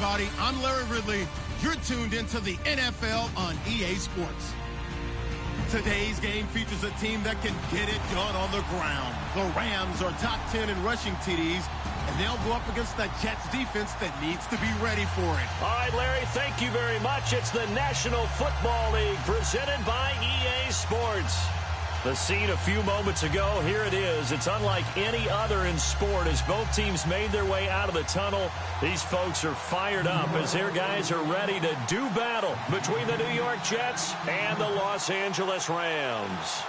everybody. I'm Larry Ridley. You're tuned into the NFL on EA Sports. Today's game features a team that can get it done on the ground. The Rams are top 10 in rushing TDs, and they'll go up against the Jets defense that needs to be ready for it. All right, Larry, thank you very much. It's the National Football League presented by EA Sports. The scene a few moments ago, here it is. It's unlike any other in sport as both teams made their way out of the tunnel. These folks are fired up as their guys are ready to do battle between the New York Jets and the Los Angeles Rams.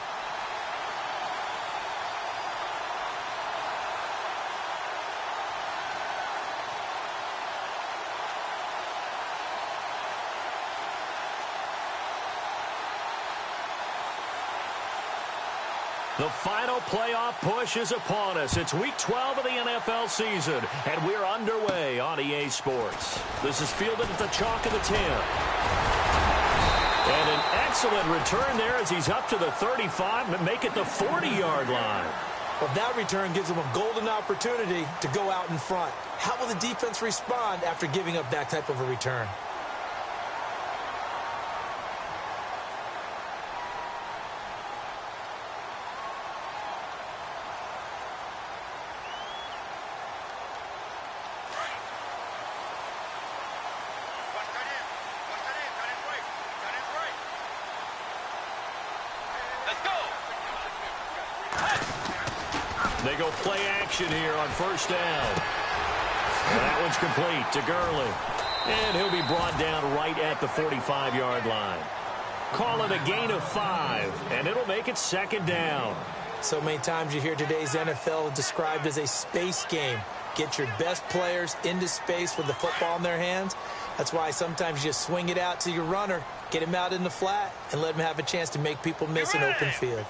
The final playoff push is upon us. It's Week 12 of the NFL season, and we're underway on EA Sports. This is fielded at the chalk of the 10. And an excellent return there as he's up to the 35 and make it the 40-yard line. Well, that return gives him a golden opportunity to go out in front. How will the defense respond after giving up that type of a return? They go play action here on first down. And that one's complete to Gurley. And he'll be brought down right at the 45-yard line. Call it a gain of 5, and it'll make it second down. So many times you hear today's NFL described as a space game. Get your best players into space with the football in their hands. That's why sometimes you just swing it out to your runner, get him out in the flat, and let him have a chance to make people miss an open field.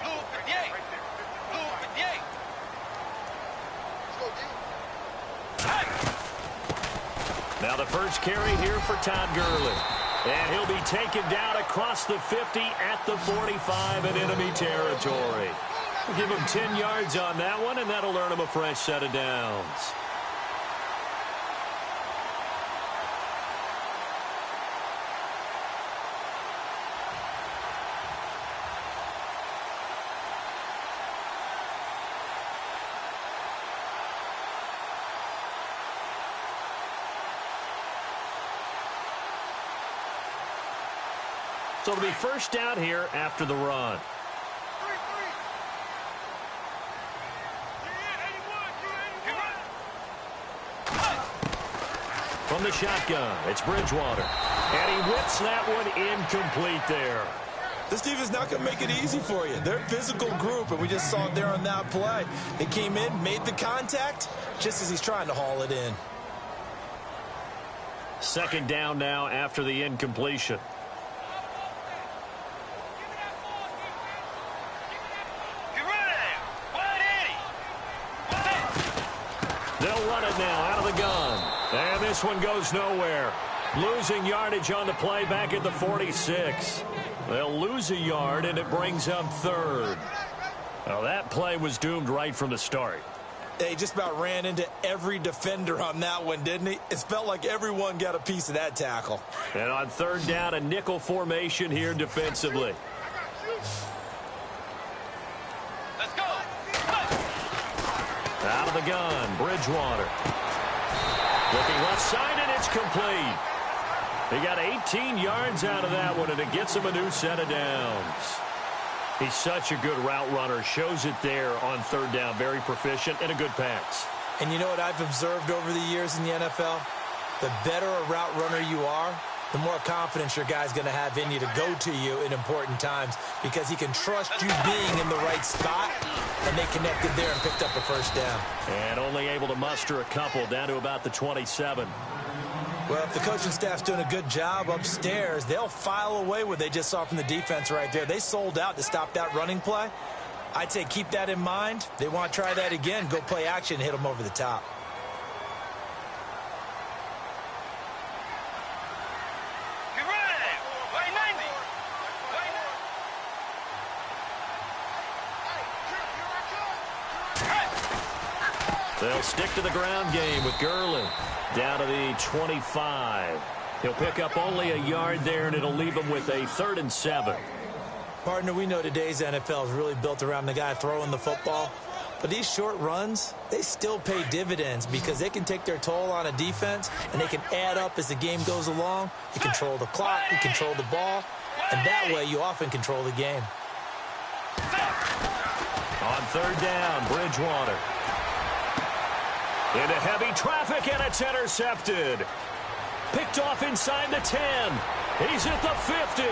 Now the first carry here for Todd Gurley. And he'll be taken down across the 50 at the 45 in enemy territory. We'll give him 10 yards on that one, and that'll earn him a fresh set of downs. So it'll be first down here after the run. From the shotgun, it's Bridgewater. And he whips that one incomplete there. This defense is not going to make it easy for you. They're a physical group, and we just saw it there on that play. They came in, made the contact, just as he's trying to haul it in. Second down now after the incompletion. They'll run it now out of the gun. And this one goes nowhere. Losing yardage on the play back at the 46. They'll lose a yard, and it brings up third. Now, that play was doomed right from the start. He just about ran into every defender on that one, didn't he? It felt like everyone got a piece of that tackle. And on third down, a nickel formation here defensively. Out of the gun, Bridgewater. Looking left side, and it's complete. He got 18 yards out of that one, and it gets him a new set of downs. He's such a good route runner. Shows it there on third down. Very proficient and a good pass. And you know what I've observed over the years in the NFL? The better a route runner you are, the more confidence your guy's going to have in you to go to you in important times because he can trust you being in the right spot, and they connected there and picked up a first down. And only able to muster a couple down to about the 27. Well, if the coaching staff's doing a good job upstairs, they'll file away what they just saw from the defense right there. They sold out to stop that running play. I'd say keep that in mind. They want to try that again, go play action, hit them over the top. They'll stick to the ground game with Gurley down to the 25. He'll pick up only a yard there, and it'll leave him with a 3rd and 7. Partner, we know today's NFL is really built around the guy throwing the football. But these short runs, they still pay dividends because they can take their toll on a defense, and they can add up as the game goes along. You control the clock, you control the ball, and that way you often control the game. On 3rd down, Bridgewater. Into heavy traffic, and it's intercepted. Picked off inside the 10. He's at the 50,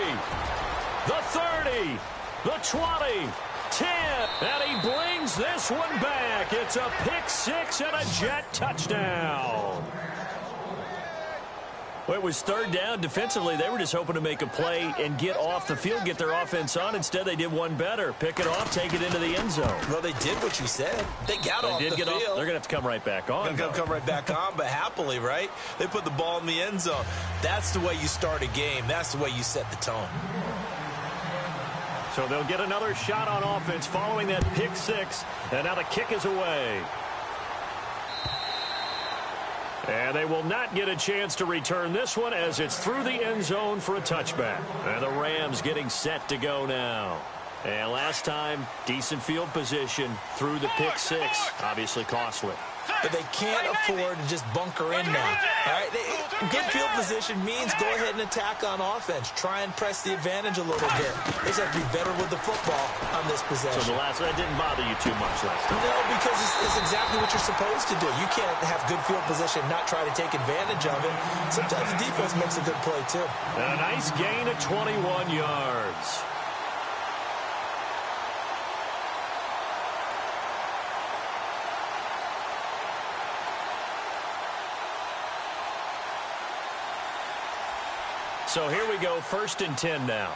the 30, the 20, 10. And he brings this one back. It's a pick 6 and a Jet touchdown. Well, it was 3rd down. Defensively, they were just hoping to make a play and get off the field, get their offense on. Instead, they did one better. Pick it off, take it into the end zone. Well, they did what you said. They got off the field. They're going to have to come right back on. Come right back on, but happily, right? They put the ball in the end zone. That's the way you start a game. That's the way you set the tone. So they'll get another shot on offense following that pick 6. And now the kick is away. And they will not get a chance to return this one as it's through the end zone for a touchback. And the Rams getting set to go now. And last time, decent field position through the pick 6. Obviously costly. But they can't afford to just bunker in now. All right? Good field position means go ahead and attack on offense. Try and press the advantage a little bit. They just have to be better with the football on this possession. So that didn't bother you too much last time? No, because it's exactly what you're supposed to do. You can't have good field position and not try to take advantage of it. Sometimes the defense makes a good play, too. And a nice gain of 21 yards. So here we go, 1st and 10 now.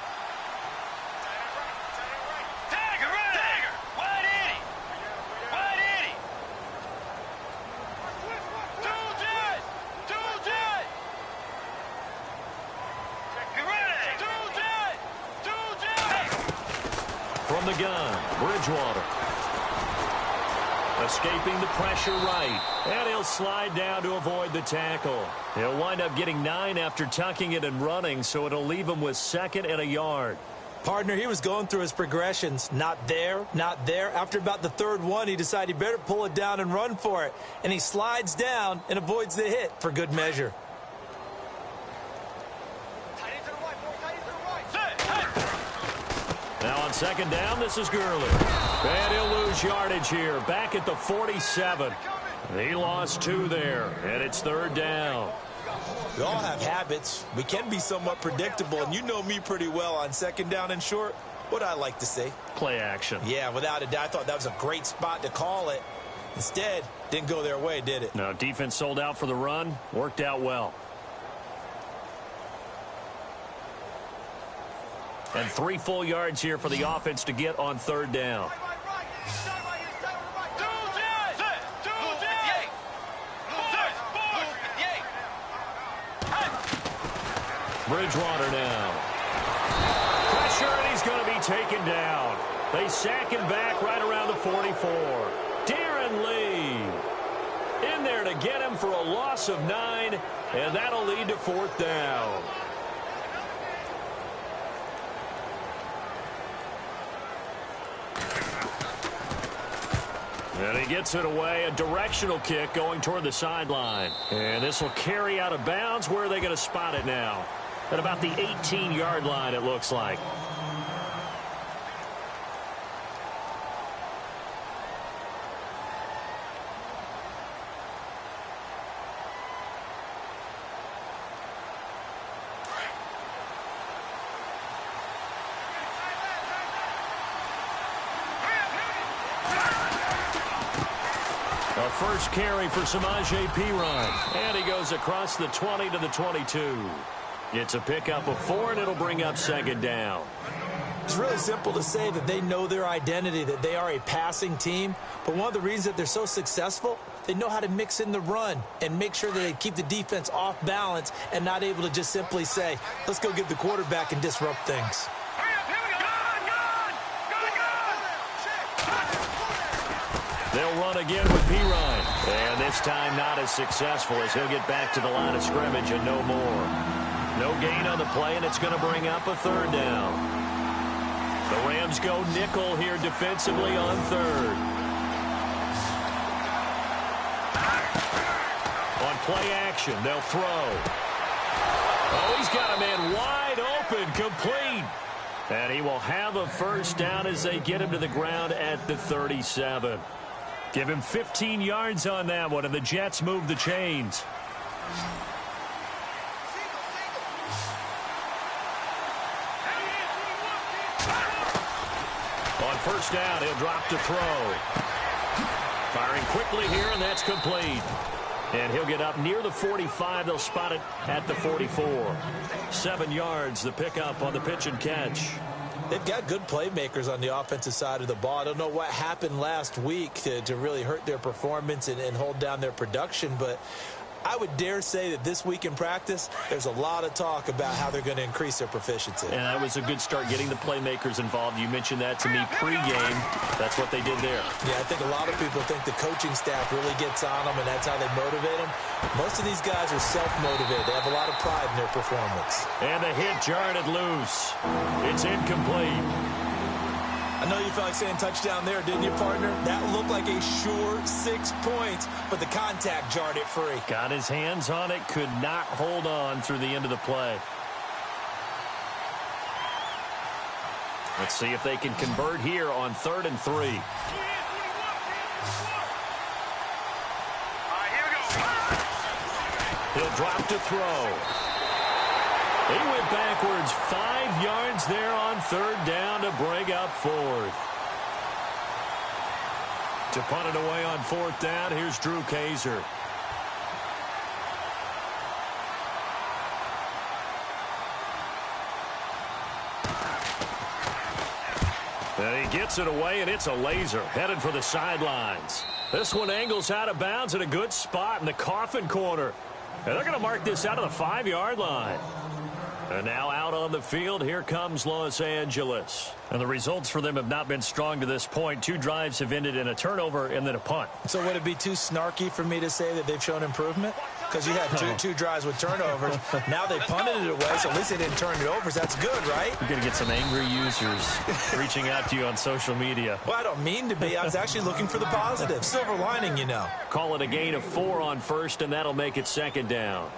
From the gun, Bridgewater. Escaping the pressure right. And he'll slide down to avoid the tackle. He'll wind up getting 9 after tucking it and running, so it'll leave him with 2nd and a yard. Partner, he was going through his progressions. Not there, not there. After about the 3rd one, he decided he better pull it down and run for it. And he slides down and avoids the hit for good measure. Now on 2nd down, this is Gurley. And he'll lose yardage here. Back at the 47. He lost 2 there, and it's 3rd down. We all have habits. We can be somewhat predictable, and you know me pretty well on 2nd down and short. What I like to say? Play action. Yeah, without a doubt. I thought that was a great spot to call it. Instead, didn't go their way, did it? No, defense sold out for the run. Worked out well. And 3 full yards here for the offense to get on 3rd down. Bridgewater now. Pressure, and he's going to be taken down. They sack him back right around the 44. Darren Lee in there to get him for a loss of 9, and that'll lead to 4th down. And he gets it away, a directional kick going toward the sideline. And this will carry out of bounds. Where are they going to spot it now? At about the 18-yard line, it looks like. A first carry for Samaje Perine. And he goes across the 20 to the 22. It's a pickup of 4, and it'll bring up 2nd down. It's really simple to say that they know their identity, that they are a passing team. But one of the reasons that they're so successful, they know how to mix in the run and make sure that they keep the defense off balance and not able to just simply say, let's go get the quarterback and disrupt things. They'll run again with Perine. And this time not as successful as he'll get back to the line of scrimmage and no more. No gain on the play, and it's going to bring up a third down. The Rams go nickel here defensively on third. On play action, they'll throw. Oh, he's got a man wide open, complete. And he will have a first down as they get him to the ground at the 37. Give him 15 yards on that one, and the Jets move the chains. On first down, he'll drop to throw. Firing quickly here, and that's complete. And he'll get up near the 45. They'll spot it at the 44. 7 yards, the pickup on the pitch and catch. They've got good playmakers on the offensive side of the ball. I don't know what happened last week to really hurt their performance and hold down their production, but I would dare say that this week in practice, there's a lot of talk about how they're going to increase their proficiency. And that was a good start, getting the playmakers involved. You mentioned that to me pregame. That's what they did there. Yeah, I think a lot of people think the coaching staff really gets on them, and that's how they motivate them. Most of these guys are self-motivated. They have a lot of pride in their performance. And the hit jarred it loose. It's incomplete. I know you felt like saying touchdown there, didn't you, partner? That looked like a sure 6 points, but the contact jarred it free. Got his hands on it, could not hold on through the end of the play. Let's see if they can convert here on 3rd and 3. He'll drop to throw. He went backwards 5 yards there on 3rd down to bring up 4th. To punt it away on 4th down, here's Drew Kaiser. And he gets it away, and it's a laser headed for the sidelines. This one angles out of bounds at a good spot in the coffin corner. And they're going to mark this out of the 5-yard line. And now out on the field, here comes Los Angeles. And the results for them have not been strong to this point. 2 drives have ended in a turnover and then a punt. So would it be too snarky for me to say that they've shown improvement? Because you had two drives with turnovers. Now they punted it away, so at least they didn't turn it over. So that's good, right? You're going to get some angry users reaching out to you on social media. Well, I don't mean to be. I was actually looking for the positive. Silver lining, you know. Call it a gain of 4 on 1st, and that'll make it 2nd down.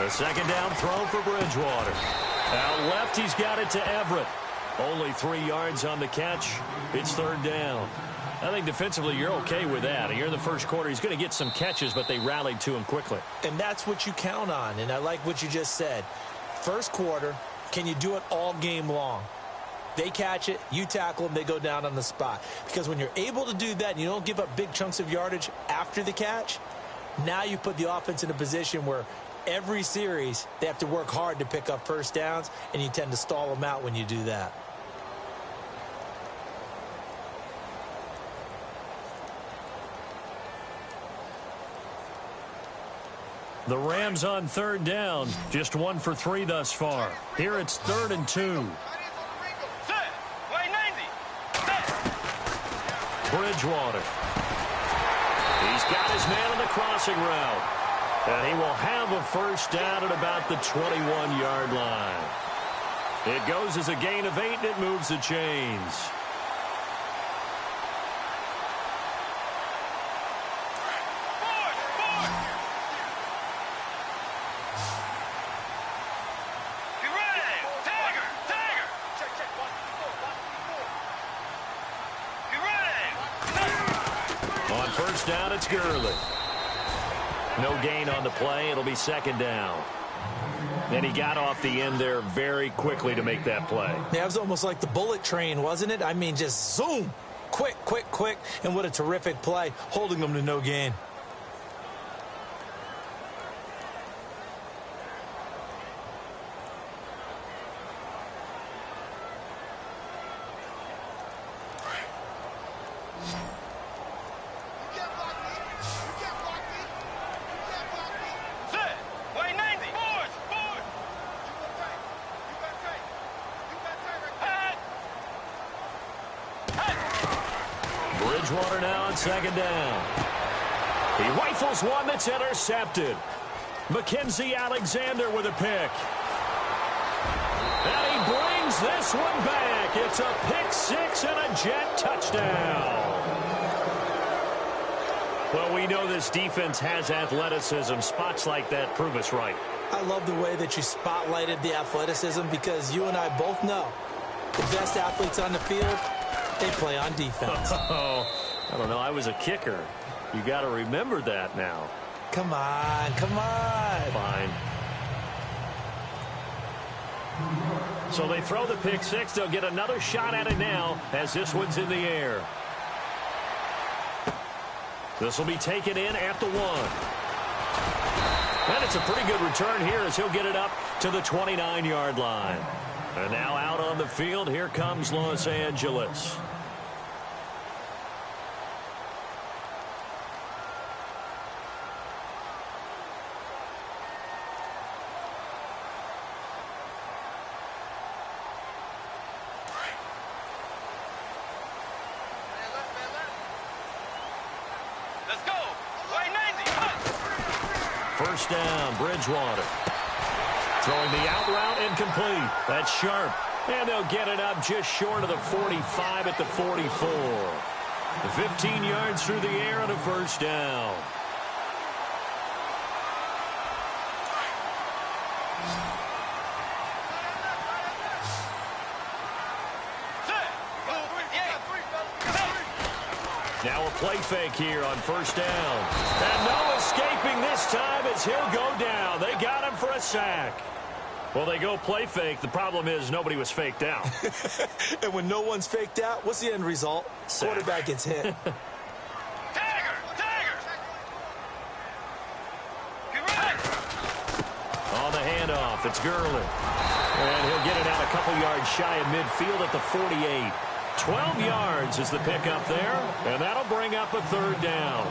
A 2nd down throw for Bridgewater. Out left, he's got it to Everett. Only 3 yards on the catch. It's 3rd down. I think defensively you're okay with that. Here in the first quarter, he's going to get some catches, but they rallied to him quickly. And that's what you count on, and I like what you just said. First quarter, can you do it all game long? They catch it, you tackle them, they go down on the spot. Because when you're able to do that and you don't give up big chunks of yardage after the catch, now you put the offense in a position where every series they have to work hard to pick up first downs, and you tend to stall them out when you do that. The Rams on 3rd down, just 1 for 3 thus far. Here it's 3rd and 2. Bridgewater. He's got his man on the crossing route. And he will have a first down at about the 21-yard line. It goes as a gain of 8, and it moves the chains. On first down, it's Gurley. No gain on the play. It'll be 2nd down. And he got off the end there very quickly to make that play. Yeah, it was almost like the bullet train, wasn't it? I mean, just zoom. Quick, quick, quick. And what a terrific play, holding them to no gain. Bridgewater now on second down. He rifles one that's intercepted. Mackenzie Alexander with a pick. And he brings this one back. It's a pick six and a Jet touchdown. Well, we know this defense has athleticism. Spots like that prove us right. I love the way that you spotlighted the athleticism because you and I both know the best athletes on the field, they play on defense. Oh, I don't know. I was a kicker. You got to remember that now. Come on, come on. Fine. So they throw the pick six. They'll get another shot at it now as this one's in the air. This will be taken in at the 1. And it's a pretty good return here as he'll get it up to the 29-yard line. And now out on the field, here comes Los Angeles. First down, Bridgewater. Throwing the out route incomplete. That's sharp. And they'll get it up just short of the 45 at the 44. 15 yards through the air and a first down. Now a play fake here on first down. And no escaping this time as he'll go down. They got him for a sack. Well, they go play fake. The problem is nobody was faked out. And when no one's faked out, what's the end result? Sack. Quarterback gets hit. On the handoff, it's Gurley. And he'll get it out a couple yards shy of midfield at the 48. 12 yards is the pickup there, and that'll bring up a third down.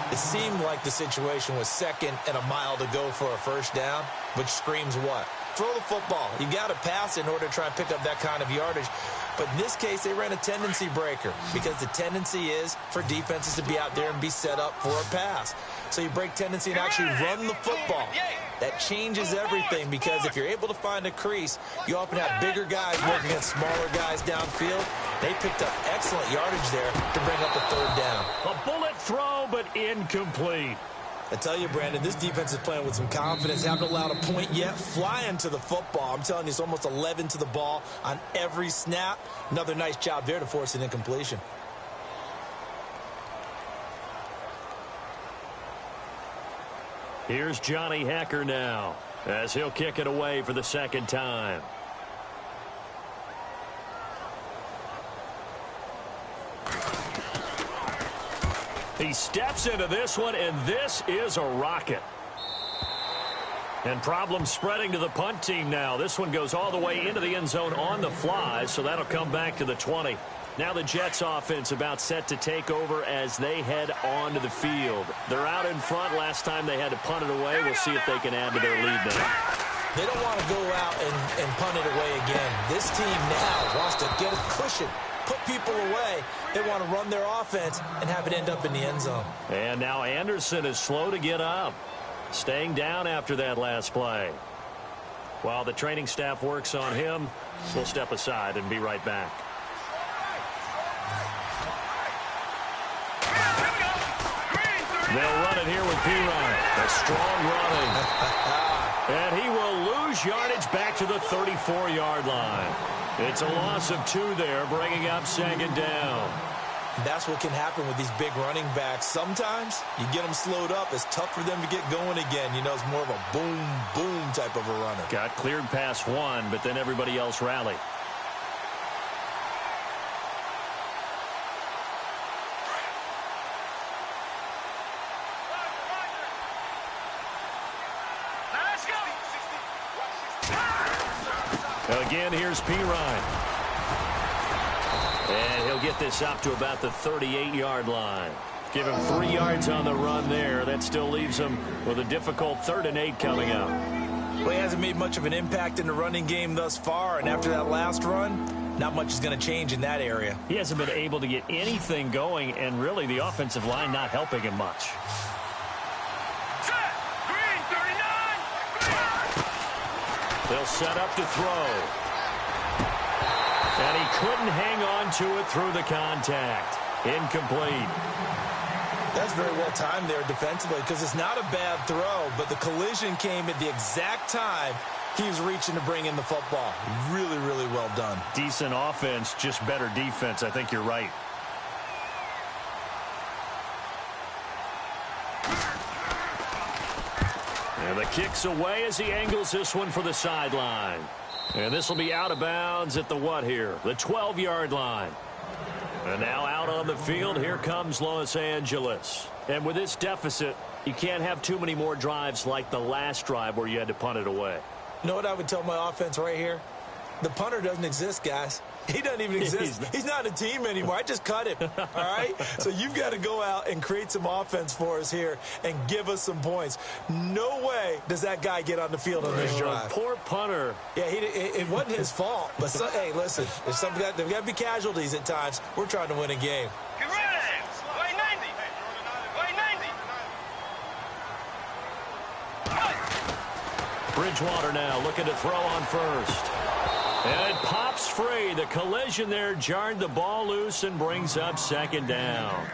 It seemed like the situation was second and a mile to go for a first down, which screams what? Throw the football. You got to pass in order to try and pick up that kind of yardage. But in this case, they ran a tendency breaker because the tendency is for defenses to be out there and be set up for a pass. So you break tendency and actually run the football. That changes everything because if you're able to find a crease, you often have bigger guys working against smaller guys downfield. They picked up excellent yardage there to bring up the third down. A bullet throw, but incomplete. I tell you, Brandon, this defense is playing with some confidence. Haven't allowed a point yet. Flying to the football. I'm telling you, it's almost 11 to the ball on every snap. Another nice job there to force an incompletion. Here's Johnny Hecker now as he'll kick it away for the second time. He steps into this one, and this is a rocket. And problems spreading to the punt team now. This one goes all the way into the end zone on the fly, so that'll come back to the 20. Now the Jets offense about set to take over as they head onto the field. They're out in front. Last time they had to punt it away. We'll see if they can add to their lead now. They don't want to go out and punt it away again. This team now wants to get a cushion, put people away. They want to run their offense and have it end up in the end zone. And now Anderson is slow to get up, staying down after that last play. While the training staff works on him, we'll step aside and be right back. They'll run it here with P-Ryan. A strong running. And he will lose yardage back to the 34-yard line. It's a loss of 2 there, bringing up second down. That's what can happen with these big running backs. Sometimes you get them slowed up. It's tough for them to get going again. You know, it's more of a boom, boom type of a runner. Got cleared past one, but then everybody else rallied. Again, here's P-Ryan. And he'll get this up to about the 38-yard line. Give him 3 yards on the run there. That still leaves him with a difficult 3rd and 8 coming up. Well, he hasn't made much of an impact in the running game thus far, and after that last run, not much is going to change in that area. He hasn't been able to get anything going, and really the offensive line not helping him much. They'll set up to throw. And he couldn't hang on to it through the contact. Incomplete. That's very well timed there defensively because it's not a bad throw, but the collision came at the exact time he was reaching to bring in the football. Really, really well done. Decent offense, just better defense. I think you're right. And the kick's away as he angles this one for the sideline. And this will be out of bounds at the what here? The 12-yard line. And now out on the field, here comes Los Angeles. And with this deficit, you can't have too many more drives like the last drive where you had to punt it away. You know what I would tell my offense right here? The punter doesn't exist, guys. He doesn't even exist. He's not a team anymore. I just cut him, all right? So you've got to go out and create some offense for us here and give us some points. No way does that guy get on the field on this drive. Poor punter. Yeah, it wasn't his fault. But, hey, listen, there's got to be casualties at times. We're trying to win a game. Get ready. White 90. White 90. Bridgewater now looking to throw on first. And it pops free. The collision there jarred the ball loose and brings up 2nd down.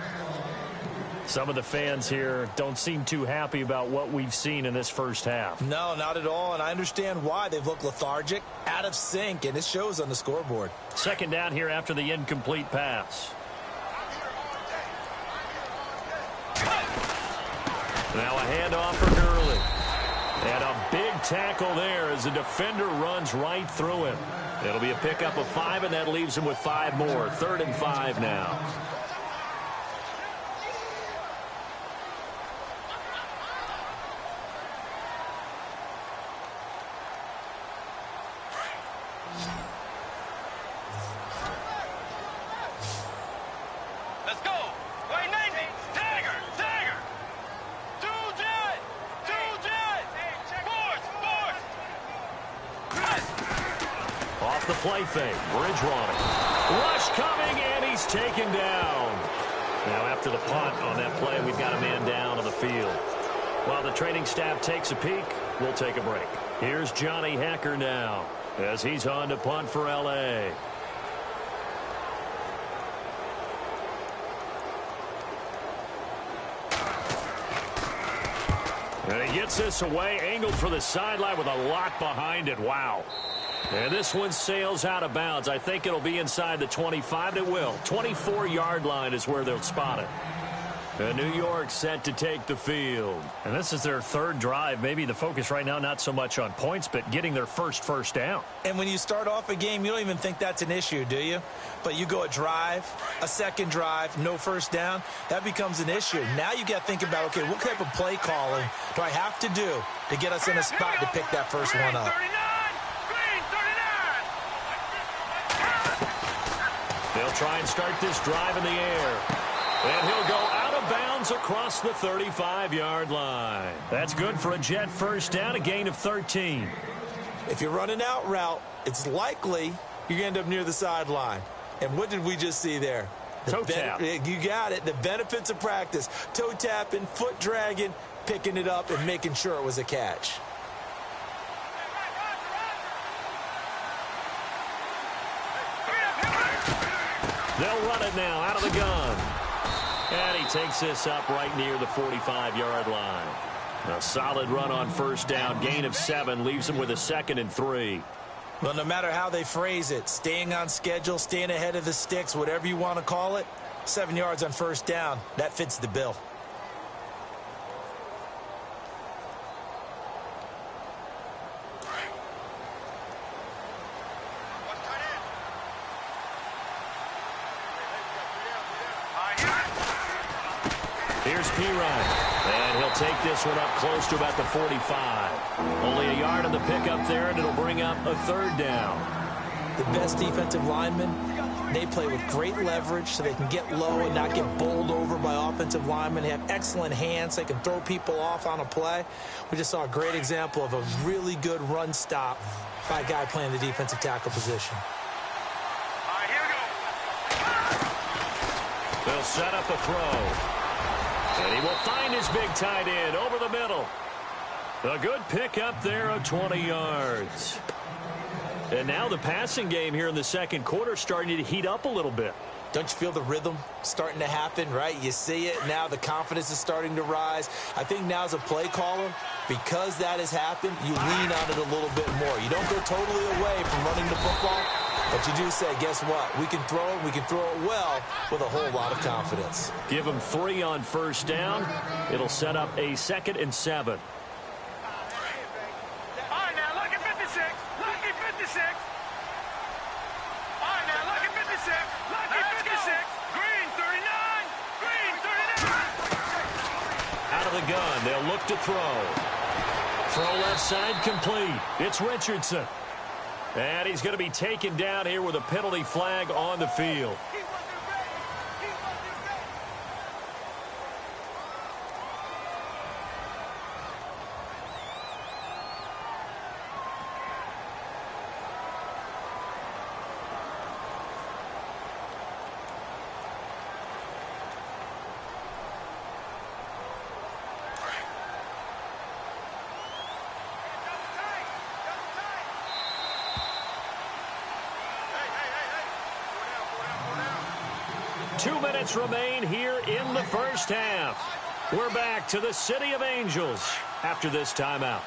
Some of the fans here don't seem too happy about what we've seen in this first half. No, not at all, and I understand why. They've looked lethargic, out of sync, and it shows on the scoreboard. 2nd down here after the incomplete pass. Now a handoff for Gurley. And a big tackle there as the defender runs right through him. It'll be a pickup of 5, and that leaves him with 5 more. 3rd and 5 now. Let's go. White 90. Dagger. Off the play fake, Bridgewater. Rush coming, and he's taken down. Now after the punt on that play, we've got a man down on the field. While the training staff takes a peek, we'll take a break. Here's Johnny Hacker now as he's on to punt for L.A. And he gets this away, angled for the sideline with a lot behind it. Wow. And this one sails out of bounds. I think it'll be inside the 25. It will. 24-yard line is where they'll spot it. And New York set to take the field. And this is their 3rd drive. Maybe the focus right now not so much on points, but getting their first down. And when you start off a game, you don't even think that's an issue, do you? But you go a drive, a 2nd drive, no first down, that becomes an issue. Now you got to think about, okay, what type of play calling do I have to do to get us in a spot to pick that first one up? They'll try and start this drive in the air. And he'll go out of bounds across the 35-yard line. That's good for a Jet first down, a gain of 13. If you're running out route, it's likely you're going to end up near the sideline. And what did we just see there? Toe tap. You got it. The benefits of practice. Toe tapping, foot dragging, picking it up, and making sure it was a catch. They'll run it now out of the gun. And he takes this up right near the 45-yard line. A solid run on first down. Gain of 7 leaves him with a 2nd and 3. Well, no matter how they phrase it, staying on schedule, staying ahead of the sticks, whatever you want to call it, 7 yards on first down, that fits the bill. Here's Pirine, and he'll take this one up close to about the 45. Only a yard on the pickup there, and it'll bring up a 3rd down. The best defensive lineman They play with great leverage so they can get low and not get bowled over by offensive linemen. They have excellent hands. They can throw people off on a play. We just saw a great example of a really good run stop by a guy playing the defensive tackle position. All right, here we go. They'll set up a throw. And he will find his big tight end over the middle. A good pick up there of 20 yards. And now the passing game here in the second quarter starting to heat up a little bit. Don't you feel the rhythm starting to happen, right? You see it. Now the confidence is starting to rise. I think now as a play caller, because that has happened, you lean on it a little bit more. You don't go totally away from running the football, but you do say, guess what? We can throw it. We can throw it well with a whole lot of confidence. Give him 3 on first down. It'll set up a 2nd and 7. Gun. They'll look to throw. Throw left side complete. It's Richardson. And he's going to be taken down here with a penalty flag on the field. Remain here in the first half. We're back to the City of Angels after this timeout.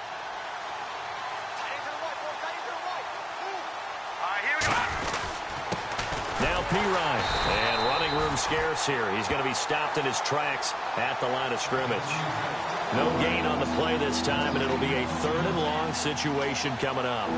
Now P-Ryan, and running room scarce here. He's going to be stopped in his tracks at the line of scrimmage. No gain on the play this time, and it'll be a 3rd and long situation coming up.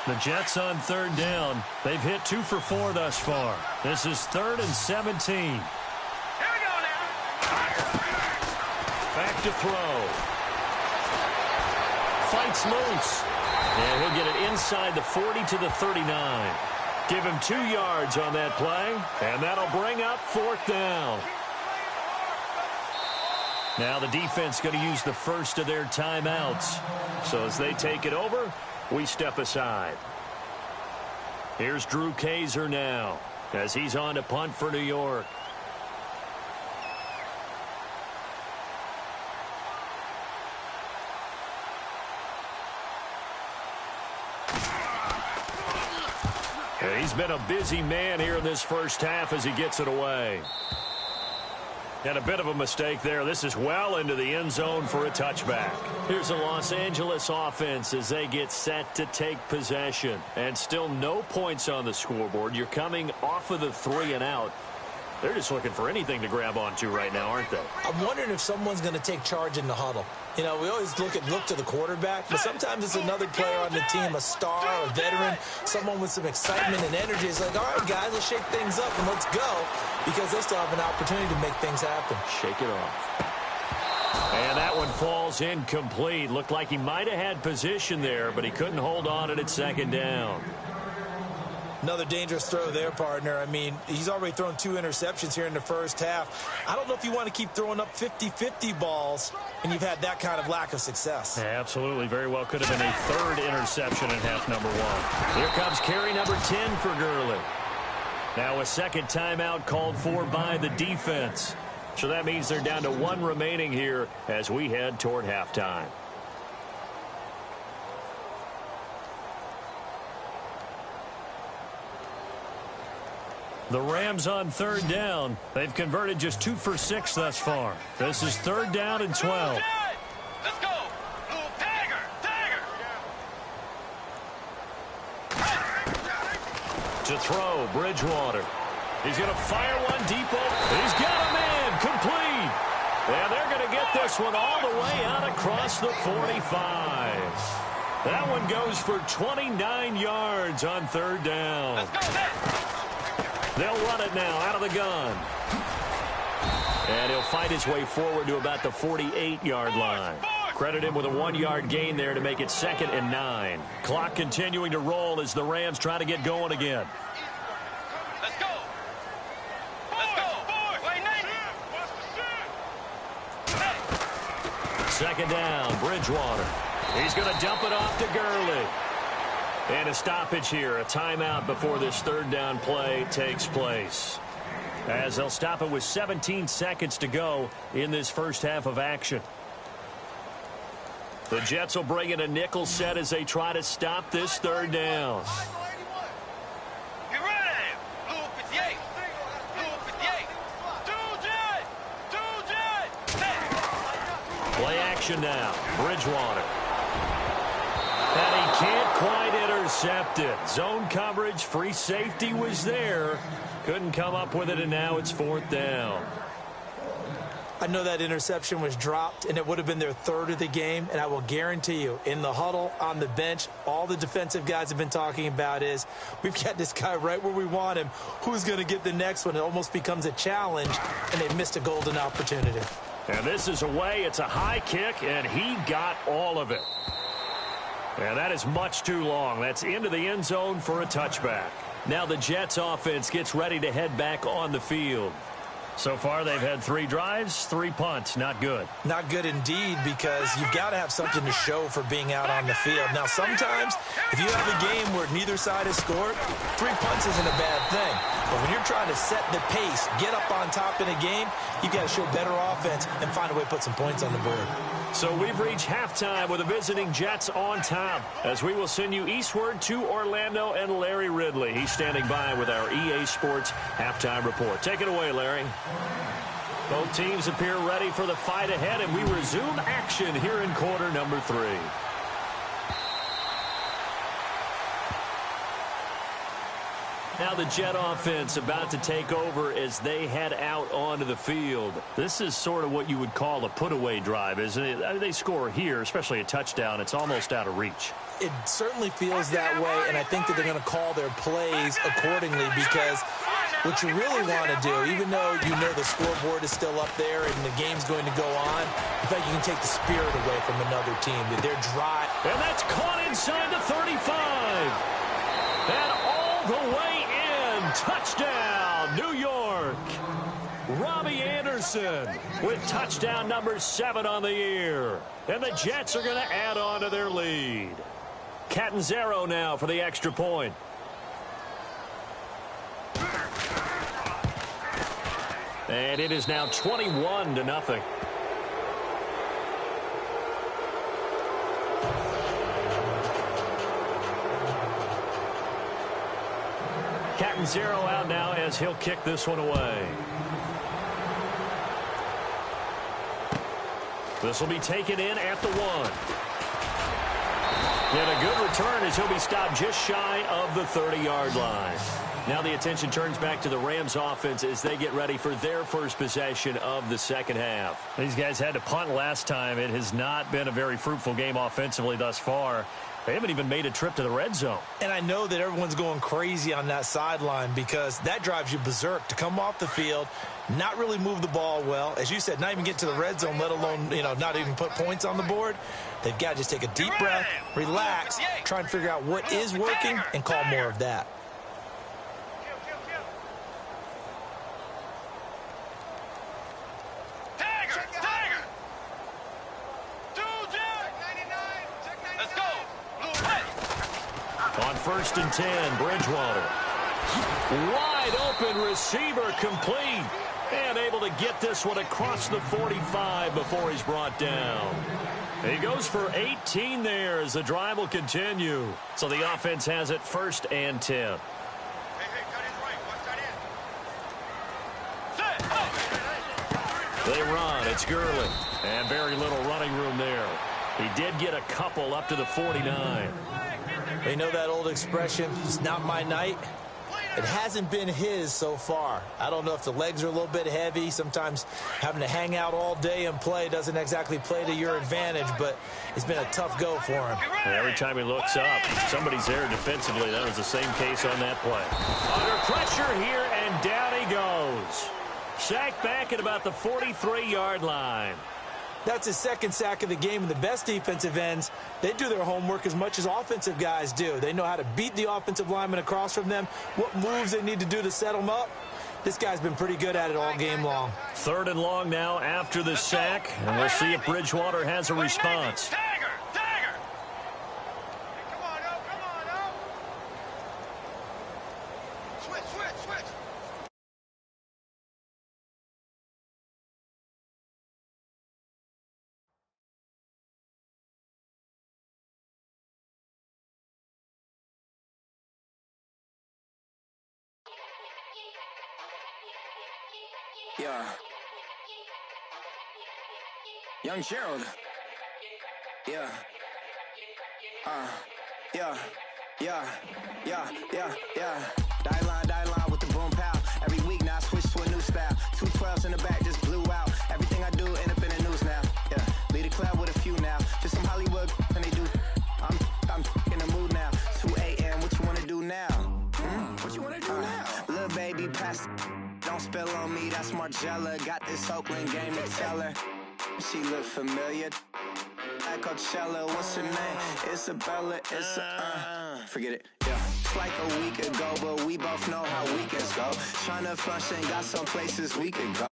The Jets on 3rd down. They've hit 2 for 4 thus far. This is 3rd and 17. Here we go now. Back to throw. Fights loose. And he'll get it inside the 40 to the 39. Give him 2 yards on that play. And that'll bring up 4th down. Now the defense going to use the first of their timeouts. So as they take it over, we step aside. Here's Drew Kaiser now as he's on to punt for New York. And he's been a busy man here in this first half as he gets it away. And a bit of a mistake there. This is well into the end zone for a touchback. Here's the Los Angeles offense as they get set to take possession. And still no points on the scoreboard. You're coming off of the 3 and out. They're just looking for anything to grab onto right now, aren't they? I'm wondering if someone's going to take charge in the huddle. You know, we always look to the quarterback, but sometimes it's another player on the team, a star, a veteran, someone with some excitement and energy. It's like, all right, guys, let's shake things up and let's go, because they still have an opportunity to make things happen. Shake it off. And that one falls incomplete. Looked like he might have had position there, but he couldn't hold on at 2nd down. Another dangerous throw there, partner. I mean, he's already thrown 2 interceptions here in the first half. I don't know if you want to keep throwing up 50-50 balls and you've had that kind of lack of success. Yeah, absolutely. Very well could have been a 3rd interception in half number 1. Here comes carry number 10 for Gurley. Now a 2nd timeout called for by the defense. So that means they're down to 1 remaining here as we head toward halftime. The Rams on 3rd down. They've converted just 2 for 6 thus far. This is 3rd down and 12. Let's go. Dagger. To throw, Bridgewater. He's going to fire one deep over. He's got a man. Complete. And they're going to get this one all the way out across the 45. That one goes for 29 yards on third down. Let's go, They'll run it now out of the gun. And he'll fight his way forward to about the 48-yard line. Credit him with a 1-yard gain there to make it 2nd and 9. Clock continuing to roll as the Rams try to get going again. Let's go. Let's go. Wait, Nate. 2nd down, Bridgewater. He's going to dump it off to Gurley. And a stoppage here, a timeout before this 3rd down play takes place. As they'll stop it with 17 seconds to go in this first half of action. The Jets will bring in a nickel set as they try to stop this 3rd down. Get ready. Blue 58. Blue 58. Two jet. Play action now. Bridgewater. And he can't quite intercept it. Zone coverage, free safety was there. Couldn't come up with it, and now it's 4th down. I know that interception was dropped, and it would have been their 3rd of the game, and I will guarantee you, in the huddle, on the bench, all the defensive guys have been talking about is, we've got this guy right where we want him. Who's going to get the next one? It almost becomes a challenge, and they missed a golden opportunity. And this is away. It's a high kick, and he got all of it. And that is much too long. That's into the end zone for a touchback. Now the Jets offense gets ready to head back on the field. So far, they've had 3 drives, 3 punts. Not good. Not good indeed, because you've got to have something to show for being out on the field. Now, sometimes, if you have a game where neither side has scored, 3 punts isn't a bad thing. But when you're trying to set the pace, get up on top in a game, you've got to show better offense and find a way to put some points on the board. So we've reached halftime with the visiting Jets on top, as we will send you eastward to Orlando and Larry Ridley. He's standing by with our EA Sports halftime report. Take it away, Larry. Both teams appear ready for the fight ahead, and we resume action here in quarter number 3. Now the Jet offense about to take over as they head out onto the field. This is sort of what you would call a put-away drive, isn't it? I mean, they score here, especially a touchdown. It's almost out of reach. It certainly feels that way, and I think that they're going to call their plays accordingly, because what you really want to do, even though you know the scoreboard is still up there and the game's going to go on, I think you can take the spirit away from another team. That they're dry. And that's caught inside the 35. And all the way in. Touchdown, New York. Robbie Anderson with touchdown number 7 on the year. And the Jets are going to add on to their lead. Catanzaro now for the extra point. And it is now 21-0. Catanzaro out now as he'll kick this one away. This will be taken in at the 1. And a good return as he'll be stopped just shy of the 30-yard line. Now the attention turns back to the Rams offense as they get ready for their first possession of the second half. These guys had to punt last time. It has not been a very fruitful game offensively thus far. They haven't even made a trip to the red zone. And I know that everyone's going crazy on that sideline, because that drives you berserk to come off the field, not really move the ball well. As you said, not even get to the red zone, let alone, not even put points on the board. They've got to just take a deep breath, relax, try and figure out what is working, and call more of that. On 1st and 10, Bridgewater. Wide open receiver, complete. And able to get this one across the 45 before he's brought down. He goes for 18 there as the drive will continue. So the offense has it 1st and 10. They run. It's Gurley. And very little running room there. He did get a couple up to the 49. They know that old expression, it's not my night. It hasn't been his so far. I don't know if the legs are a little bit heavy. Sometimes having to hang out all day and play doesn't exactly play to your advantage, but it's been a tough go for him. Every time he looks up, somebody's there defensively. That was the same case on that play. Under pressure here, and down he goes. Sacked back at about the 43-yard line. That's his second sack of the game, and the best defensive ends, they do their homework as much as offensive guys do. They know how to beat the offensive lineman across from them, what moves they need to do to set them up. This guy's been pretty good at it all game long. 3rd and long now after the sack, and we'll see if Bridgewater has a response. Dagger! Come on up. Switch. Yeah. Young Gerald. Yeah. Die line with the boom pow. Every week now I switch to a new style. 2 12s in the back just blew out. Everything I do end up in the news now. Yeah. Lead a club with a few now. Just some Hollywood and they do. I'm in the mood now. 2 a.m. What you wanna do now? What you wanna do now? Little baby pass. Don't spill on me, that's Margella. Got this Oakland game to tell her. She look familiar. At Coachella, what's her name? Isabella, forget it, yeah. It's like a week ago, but we both know how weekends go. Tryna function, got some places we could go.